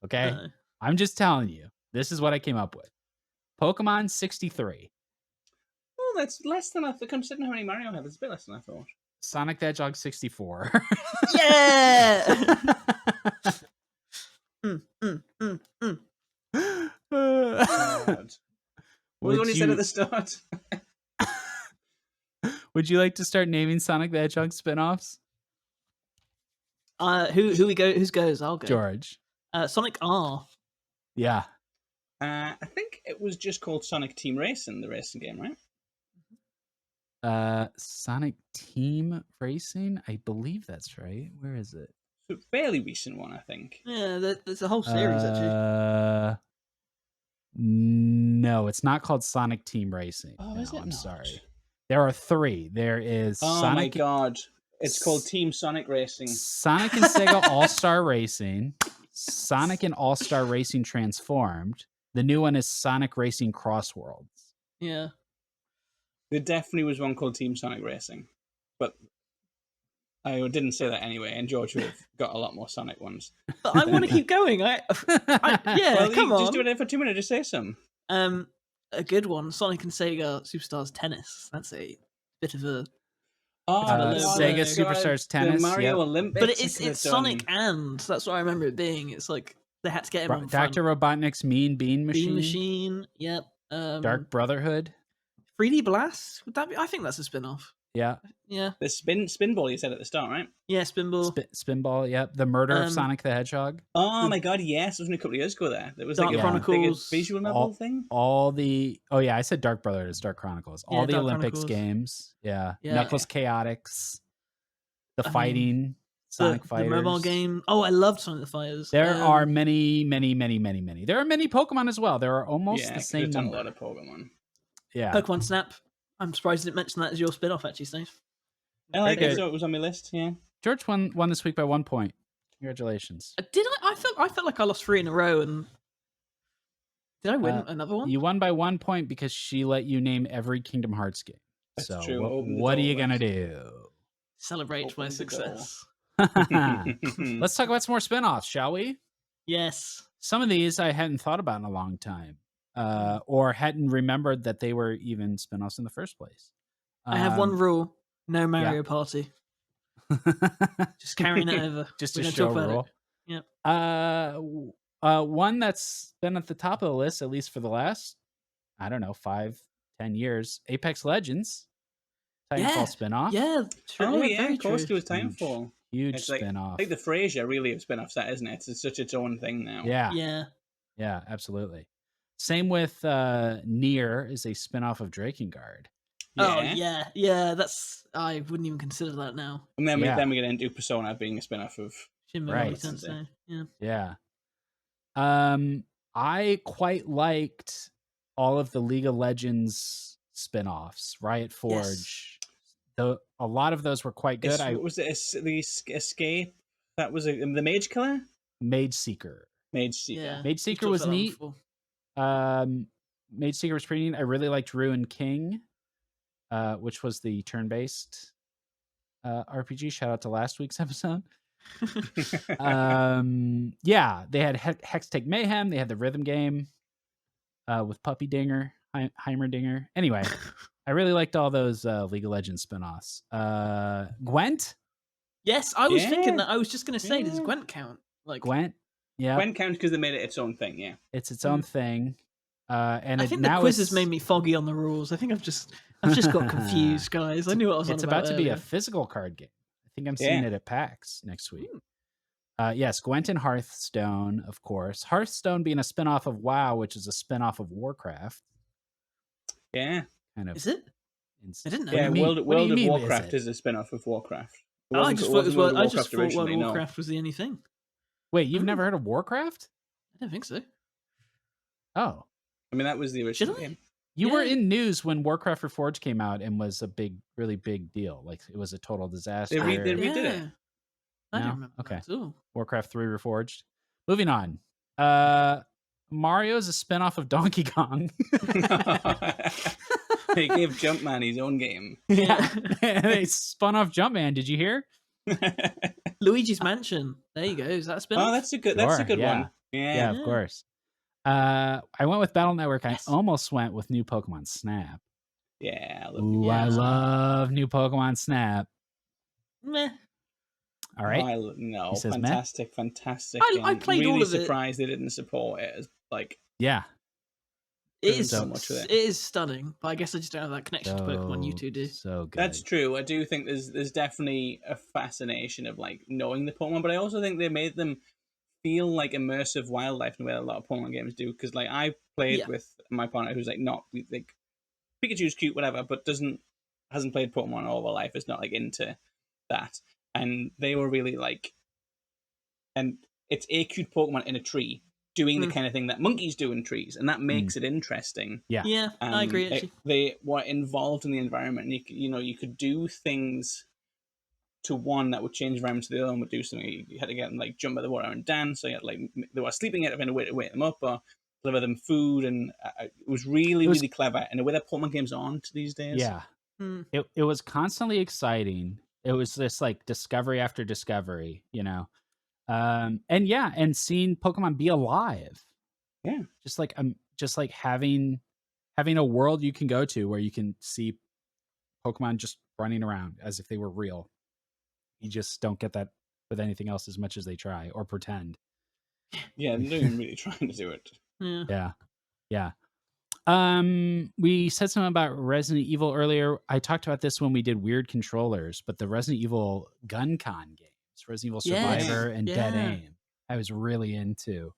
Okay? No. I'm just telling you. This is what I came up with. Pokemon 63. Oh, that's less than I thought. Considering how many Mario I have, it's a bit less than I thought. Sonic the Hedgehog 64. Yeah! God. What was the one you said at the start? Would you like to start naming Sonic the Hedgehog spin-offs? Whose goes? I'll go. George. Sonic R. Yeah. I think it was just called Sonic Team Racing, the racing game, right? Sonic Team Racing? I believe that's right. Where is it? So fairly recent one, I think. Yeah, there's a whole series actually. No, it's not called Sonic Team Racing. Oh, no, is it I'm not? sorry. There are 3. There is Oh Sonic. my god. It's called Team Sonic Racing. Sonic and Sega All-Star Racing. Sonic and All-Star Racing Transformed. The new one is Sonic Racing Cross Worlds. Yeah. There definitely was one called Team Sonic Racing. But I didn't say that anyway, and George would have got a lot more Sonic ones. But I want to keep going. Yeah, Well, come you on. just do it for 2 minutes, just say some. A good one. Sonic and Sega Superstars Tennis. That's a bit of a Oh, got a logo Sega there. Superstars The Tennis. Mario Yep. Olympics. But I it's could've Sonic done. and that's what I remember it being. It's like they had to get him on front. Dr. Robotnik's Mean Bean Machine. Bean Machine. Yep. Dark Brotherhood. 3D Blast. Would that be? I think that's a spin-off. Yeah. Yeah. The spinball you said at the start, right? Yeah. Spinball. Spinball. Yep. The Murder of Um, Sonic the Hedgehog. Oh my god, yes, it was only a couple of years ago there. There was like Dark a Chronicles. visual novel thing. All the I said Dark Brotherhood is Dark Chronicles. All Yeah, the Dark Olympics Chronicles. games. Yeah. Yeah. Knuckles Chaotix. The I mean, fighting. Sonic the Fighters. mobile game. Oh, I loved Sonic the Fighters. There are many, many, many, many, many. There are many Pokemon as well. There are almost Yeah, the same done number. a lot of Pokemon. Yeah. Pokemon Snap. I'm surprised you didn't mention that as your spin-off, actually, Steve. I like Very it, good. so it was on my list. Yeah. George won this week by 1 point. Congratulations. Did I? I felt like I lost 3 in a row, and did I win another one? You won by 1 point because she let you name every Kingdom Hearts game. That's so true. Open the what are door, you gonna Lex. do? Celebrate Open my the success. Let's talk about some more spin-offs, shall we? Yes. Some of these I hadn't thought about in a long time, or hadn't remembered that they were even spin-offs in the first place. I have one rule: no Mario Party. Just carrying it over. Just We're a gonna show talk about rule. It. Yep. One that's been at the top of the list, at least for the last, I don't know, 5-10 years. Apex Legends, Titanfall Yeah. spin-off. Yeah. True. Oh yeah, yeah, very of course, true. it was Titanfall. Huge It's like, spin-off. I think the Frasier really of spin-offs, that isn't it? It's such its own thing now. Yeah, Yeah. absolutely. Same with Nier is a spin-off of Drakengard. Oh yeah. That's I wouldn't even consider that now. And then Yeah. we get into Persona being a spin-off of. Shin Right. Megami Tensei. Yeah. Yeah. I quite liked all of the League of Legends spin-offs. Riot Forge. A lot of those were quite good. Was it the Escape? That was the Mage Killer? Mage Seeker. Mage Seeker. Yeah. Mage We've Seeker talked was about that neat. before. Mage Seeker was pretty neat. I really liked Ruin King, which was the turn-based RPG. Shout out to last week's episode. Yeah, they had Hextech Mayhem. They had the rhythm game with Puppy Dinger, Heimerdinger. Anyway, I really liked all those League of Legends spin-offs. Gwent? Yes, I was thinking Yeah. that. I was just going to say, does Yeah. Gwent count? Like Gwent? Yeah, When counts because they made it its own thing, yeah. it's its own thing. And I it think now the quiz is, has made me foggy on the rules. I think I've just got confused, guys. I knew what I was on it's about to be a earlier. physical card game. I think I'm seeing Yeah. it at PAX next week. Yes, Gwent and Hearthstone, of course. Hearthstone being a spin-off of WoW, which is a spin-off of Warcraft. Yeah. Kind of. Is it? I didn't know. Yeah, What do you World What do you of mean, Warcraft it? is a spin-off of Warcraft. It Oh, I wasn't- just it thought it was wasn't World of I just Warcraft thought World of originally, no. Warcraft was the only thing. Wait, you've Oh. never heard of Warcraft? I don't think so. Oh. I mean, that was the original I? game. You were Yeah. in news when Warcraft Reforged came out and was a really big deal. Like it was a total disaster. They redid it. Yeah. I No? don't remember Okay. that at all. Warcraft 3 Reforged. Moving on. Mario is a spin-off of Donkey Kong. They gave Jumpman his own game. Yeah. They spun off Jumpman. Did you hear? Luigi's Mansion. There you go. Is that a spin? Oh, that's a good Sure, one. Yeah, Yeah. of course. I went with Battle Network. Yes. I almost went with new Pokemon Snap. Yeah. I love Ooh, you. I Yeah. love new Pokemon Snap. Meh. All right. No, He says, "Meh." fantastic. I game. played really all of it. surprised they didn't support it as like Yeah. It is so much with it. It is stunning, but I guess I just don't have that connection to Pokemon. You two do. So good. That's true. I do think there's definitely a fascination of like knowing the Pokemon, but I also think they made them feel like immersive wildlife in the way a lot of Pokemon games do. Because like I played Yeah. with my partner who's like not like Pikachu's cute, whatever, but hasn't played Pokemon all their life. Is not like into that, and they were really like, and it's a cute Pokemon in a tree doing the kind of thing that monkeys do in trees, and that makes it interesting. Yeah. Yeah, I agree. Actually, They were involved in the environment, and you could do things to one that would change environment to the other one would do something. You had to get them like jump by the water and dance. So you had like they were sleeping, you had to find a way to wake them up or deliver them food, and it was really really clever. And the way that Pokemon games aren't these days. Yeah. Hmm. It was constantly exciting. It was this like discovery after discovery, you know. And seeing Pokemon be alive. Yeah. Just like having a world you can go to where you can see Pokemon just running around as if they were real. You just don't get that with anything else as much as they try or pretend. Yeah, they're not even really trying to do it. Yeah. We said something about Resident Evil earlier. I talked about this when we did weird controllers, but the Resident Evil Gun Con games, Resident Evil Survivor and Dead Aim, I was really into.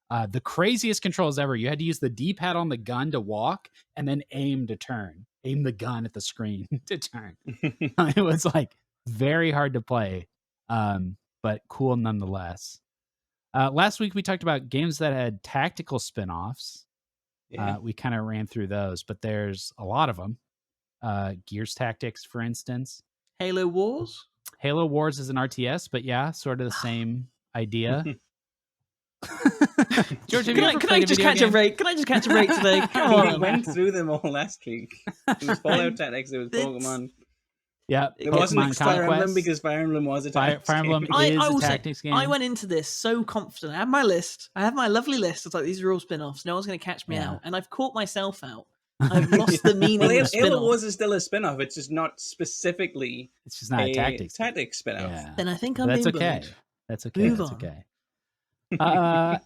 The craziest controls ever. You had to use the D-pad on the gun to walk and then aim to turn. Aim the gun at the screen to turn. It was like very hard to play, but cool nonetheless. Last week we talked about games that had tactical spin-offs. We kind of ran through those, but there's a lot of them. Gears Tactics, for instance. Halo Wars? Halo Wars is an RTS, but yeah, sort of the same idea. George, Can I just catch a break? Can I just catch a break today? Come We on. went through them all last week. It was Fallout Tactics, it was It's- Pokemon. Yeah, It wasn't Pokemon Fire Emblem Conquest. because Fire Emblem was a Fire tactics Emblem game. is I a will say, tactics game. I went into this so confident. I have my list. I have my lovely list. It's like, these are all spin-offs. No one's going to catch me Yeah. out. And I've caught myself out. I've lost the meaning Well, of Halo spin-off. Wars is still a spin-off. It's just not specifically It's just not a tactics. tactics spin-off. Yeah. Then I think But I'm that's being okay. bullied. That's okay. Move That's on. okay.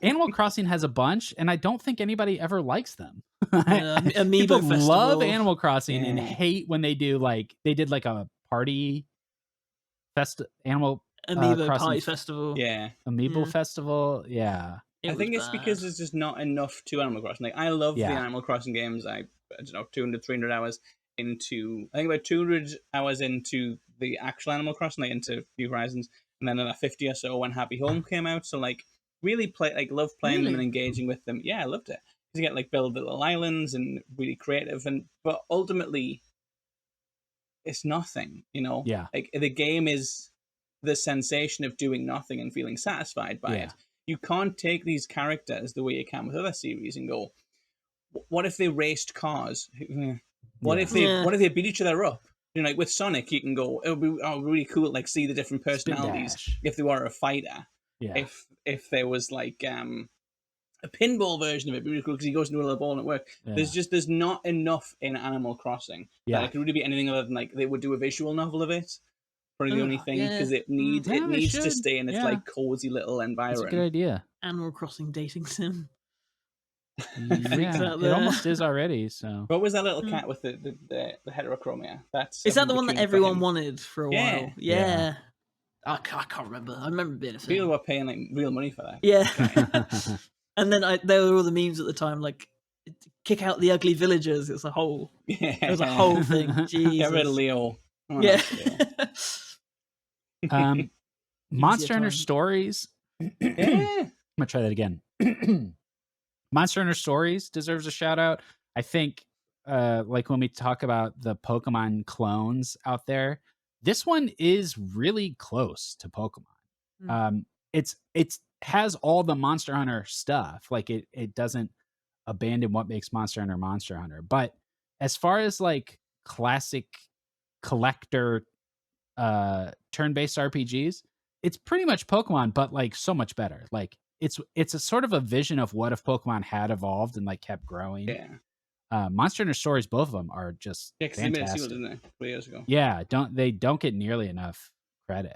Animal Crossing has a bunch, and I don't think anybody ever likes them. Amiibo People Festival. love Animal Crossing and Yeah. hate when they do they did like a party Animal Amiibo Crossing Party Festival. Yeah. Amiibo Yeah. Festival. Yeah. It I think was it's because bad. there's just not enough to Animal Crossing. Like, I love the Yeah. Animal Crossing games. I don't know, 200, 300 hours into, I think about 200 hours into the actual Animal Crossing, like into New Horizons, and then another 50 or so when Happy Home came out. So, like, really love playing them and Really? engaging with them. Yeah, I loved it. You get, like, build little islands and really creative, but ultimately, it's nothing, you know? Yeah. Like, the game is the sensation of doing nothing and feeling satisfied by Yeah. it. You can't take these characters the way you can with other series and go, what if they raced cars? What if they beat each other up? You know, like with Sonic, you can go, it would be really cool, like see the different personalities dash. if they were a fighter. Yeah. If there was like a pinball version of it, it'd be really cool because he goes into a little ball and it works. Yeah. There's not enough in Animal Crossing that it could really be anything other than like they would do a visual novel of it. Probably the only thing because it needs Yeah, they to should. stay in its Yeah. like cozy little That's a environment. good idea. Animal Crossing dating sim. Yeah, out it there. almost is already. So What was that little cat with the heterochromia? That's Is that the one that opportunity for everyone him. wanted for a Yeah. while? Yeah. I can't remember. I remember it being a thing. People were paying like real money for that. Yeah. And then there were all the memes at the time, like, kick out the ugly villagers. It was a whole thing. Jesus. Get rid of Leo. Oh, Yeah. nice Leo. Monster Hunter time. Stories. Yeah. I'm gonna try that again. Monster Hunter Stories deserves a shout out. I think, like when we talk about the Pokemon clones out there, this one is really close to Pokemon. It's has all the Monster Hunter stuff. Like it doesn't abandon what makes Monster Hunter. But as far as like classic collector turn-based RPGs, it's pretty much Pokemon, but like so much better. Like it's a sort of a vision of what if Pokemon had evolved and like kept growing. Yeah. Monster Hunter Stories, both of them are just Yeah, because they made a fantastic. sequel, didn't they? 3 years ago. Yeah, they don't get nearly enough credit.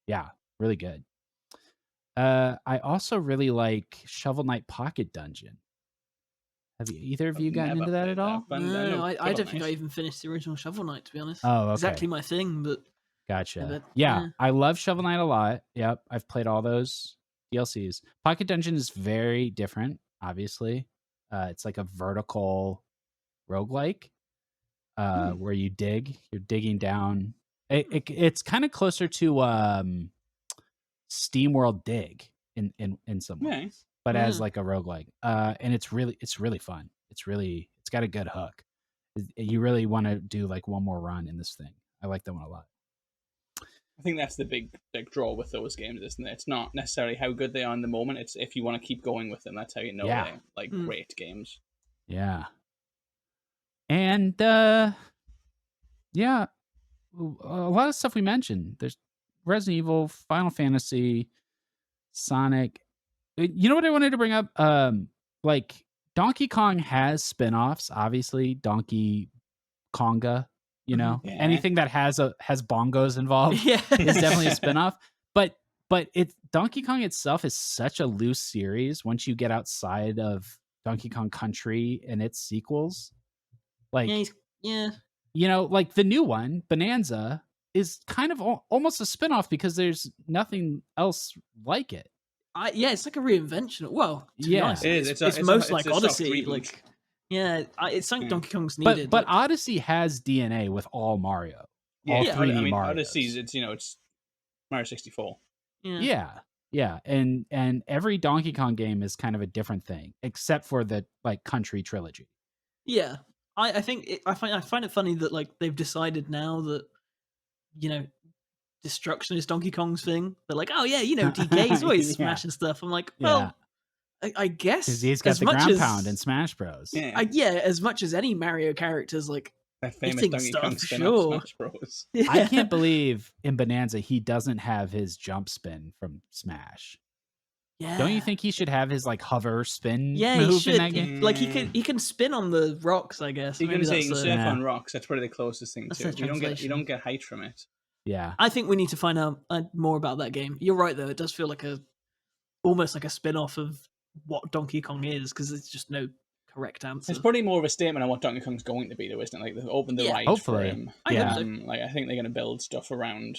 Yeah, really good. I also really like Shovel Knight Pocket Dungeon. Have either of you gotten Never into that played at all? but No, I Shovel don't think I Knight. even finished the original Shovel Knight, to be honest. Oh, okay. Exactly my thing, but Gotcha. but, Yeah, yeah. I love Shovel Knight a lot. Yep, I've played all those DLCs. Pocket Dungeon is very different, obviously. It's like a vertical roguelike where you dig. You're digging down. It's kind of closer to SteamWorld Dig in some ways, Yeah. but as like a roguelike. And it's really fun. It's got a good hook. You really want to do like one more run in this thing. I like that one a lot. I think that's the big draw with those games, isn't it? It's not necessarily how good they are in the moment. It's if you want to keep going with them. That's how you know Yeah. they're like great games. Yeah. And yeah, a lot of stuff we mentioned. There's Resident Evil, Final Fantasy, Sonic. You know what I wanted to bring up? Like Donkey Kong has spin-offs, obviously. Donkey conga. You know, Yeah. anything that has bongos involved Yeah. is definitely a spinoff. But Donkey Kong itself is such a loose series once you get outside of Donkey Kong Country and its sequels. Like, Yeah. you know, like the new one, Bonanza, is kind of almost a spinoff because there's nothing else like it. It's like a reinvention. Well, to be Yeah. honest, It is. it's most like a soft Odyssey. reboot. Like, it's something Yeah. Donkey Kong's needed. But Odyssey has DNA with all Mario. All Yeah, 3D I mean, Marios. Odyssey's it's Mario 64. Yeah. And every Donkey Kong game is kind of a different thing, except for the like Country trilogy. Yeah, I think I find it funny that like they've decided now that, you know, destruction is Donkey Kong's thing. They're like, oh yeah, you know, DK's always Yeah. smashing stuff. I'm like, Yeah. well, I guess Because he's got as the much ground as, pound in Smash Bros. Yeah, as much as any Mario characters, like that famous hitting Donkey stuff, Kong for spin-off sure. Smash Bros. Yeah. I can't believe in Bonanza he doesn't have his jump spin from Smash. Yeah. Don't you think he should have his like hover spin Yeah, he move should. in that game? Like he can spin on the rocks, I guess. You Maybe can say you that's can a- surf Yeah. on rocks. That's probably the closest thing That's to the it. You don't translation. get height from it. Yeah. I think we need to find out more about that game. You're right, though. It does feel like almost like a spin-off of what Donkey Kong is, because there's just no correct answer. It's probably more of a statement on what Donkey Kong's going to be, though, isn't it? Like they've opened the Yeah. ride Hopefully. for him. I Yeah. hope so. Like I think they're going to build stuff around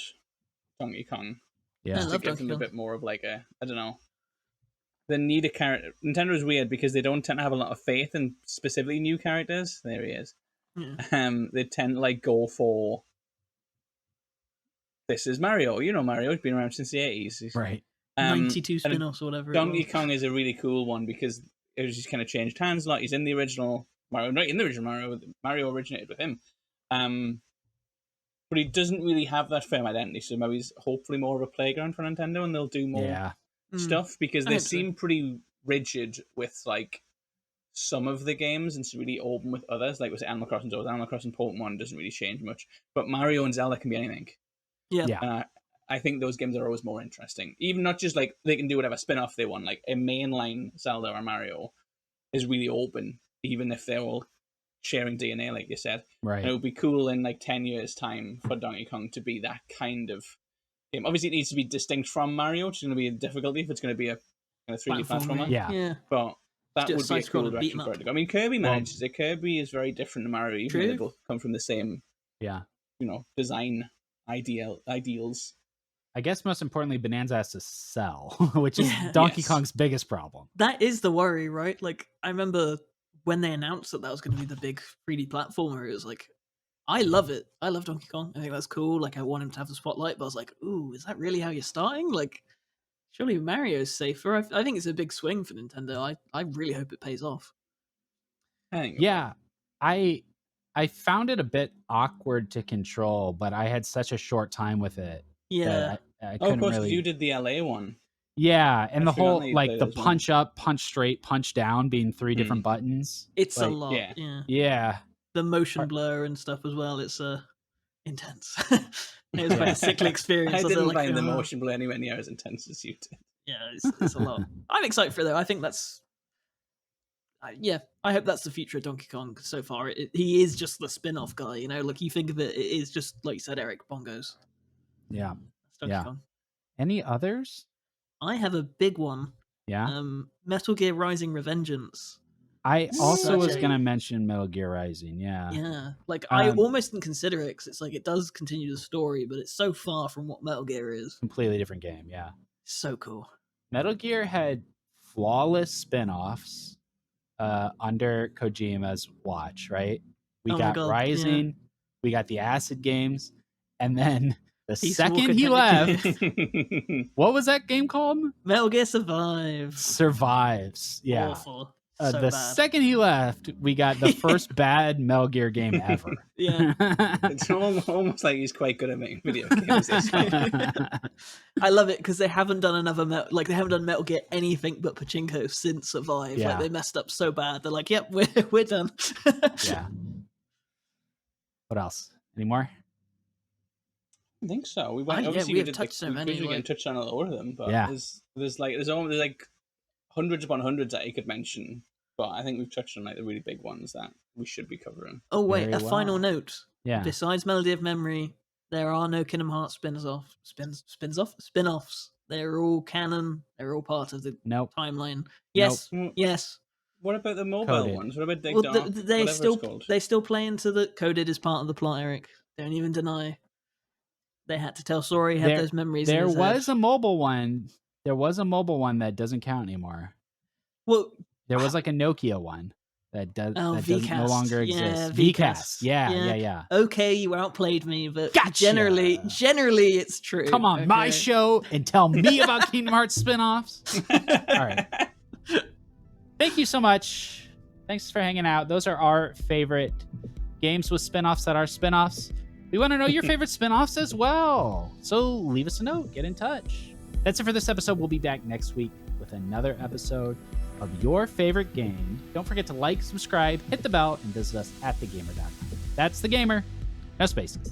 Donkey Kong Yeah. I just to love give Donkey them a Kong. bit more of like a I don't know. They need a character. Nintendo is weird because they don't tend to have a lot of faith in specifically new characters. There he is. Yeah. They tend to like go for. This is Mario. You know Mario. He's been around since the 80s. Right. 92 and spin-offs or whatever. Donkey it was. Kong is a really cool one because it was just kind of changed hands a lot. He's in the original Mario, right in the original Mario. Mario originated with him, but he doesn't really have that firm identity. So maybe he's hopefully more of a playground for Nintendo, and they'll do more Yeah. stuff because I they hope so. seem pretty rigid with like some of the games and it's really open with others. Like with Animal Crossing, Animal Crossing Pokemon doesn't really change much, but Mario and Zelda can be anything. Yeah. Yeah. I think those games are always more interesting. Even not just like they can do whatever spin-off they want. Like a mainline Zelda or Mario is really open, even if they're all sharing DNA, like you said. Right. And it would be cool in like 10 years' time for Donkey Kong to be that kind of game. Obviously, it needs to be distinct from Mario, which is going to be a difficulty if it's going to be a kind of 3D platformer. Yeah. Yeah. But that do a would be a cool side-scrolling direction beat 'em for up. it to go. I mean, Kirby Well- manages it. Kirby is very different to Mario, even though True. they both come from the same, Yeah. design ideals. I guess most importantly, Bonanza has to sell, which is Yeah. Donkey Yes. Kong's biggest problem. That is the worry, right? Like, I remember when they announced that was going to be the big 3D platformer, it was like, I love it. I love Donkey Kong. I think that's cool. Like, I want him to have the spotlight, but I was like, ooh, is that really how you're starting? Like, surely Mario's safer. I think it's a big swing for Nintendo. I really hope it pays off. I think it Yeah. I found it a bit awkward to control, but I had such a short time with it Yeah. that I will. Oh, of couldn't course, 'cause really. you did the LA one. Yeah, and I the forgot whole that you like played the as well. punch up, punch straight, punch down being three different buttons. It's a Like, lot. yeah. Yeah. Yeah. The motion Are- blur and stuff as well. It's intense. It was quite Yeah. a sickly experience. I was didn't like, find the "Oh." motion blur anywhere near as intense as you did. Yeah, it's a lot. I'm excited for it though. I think that's. Yeah, I hope that's the future of Donkey Kong. 'Cause so far, he is just the spin-off guy. You know, like you think of it, it is just like you said, Eric Bongos. Yeah. That's Donkey Yeah. Kong. Any others? I have a big one. Yeah. Metal Gear Rising: Revengeance. I also such was a- going to mention Metal Gear Rising. Yeah. Yeah, like I Um, almost didn't consider it because it's like it does continue the story, but it's so far from what Metal Gear is. Completely different game. Yeah. So cool. Metal Gear had flawless spin-offs under Kojima's watch, right? We Oh my got God, Rising, we got the Acid games, and then the Peace second Walker he left, technically. what was that game called? Metal Gear Survive. Survives. Yeah. Awful. The So bad. second he left, we got the first bad Metal Gear game ever. Yeah. It's almost like he's quite good at making video games. It's fine. I love it because they haven't done they haven't done Metal Gear anything but pachinko since Survive. Yeah. Like they messed up so bad. They're like, "Yep, we're done." Yeah. What else? Any more? I think so. We went. yeah, Obviously, we we have did touched so we many, usually like- touched on a lot of them, but Yeah. there's like hundreds upon hundreds that you could mention. but I think we've touched on like the really big ones that we should be covering. Oh wait, Very a final well. note. Yeah. Besides Melody of Memory, there are no Kingdom Hearts spin-offs. They're all canon. They're all part of the Nope. timeline. Yes, Nope. yes. What about the mobile Coded. ones? What about Dig Well, Dark? they Whatever still it's called. they still play into the coded as part of the plot. Eric, don't even deny. They had to tell Sora he had those memories. There in his was head. a mobile one. There was a mobile one that doesn't count anymore. Well, There was like a Nokia one that does oh, that doesn't no Vcast. longer Yeah, exists. Vcast. Yeah. Okay, you outplayed me, but Gotcha. generally it's true. Come on, my okay? show and tell me about Kingdom Hearts spin-offs. All right. Thank you so much. Thanks for hanging out. Those are our favorite games with spin-offs that are spin-offs. We want to know your favorite spin-offs as well. So leave us a note. Get in touch. That's it for this episode. We'll be back next week with another episode of your favorite game. Don't forget to like, subscribe, hit the bell, and visit us at thegamer.com. That's The Gamer. No spaces.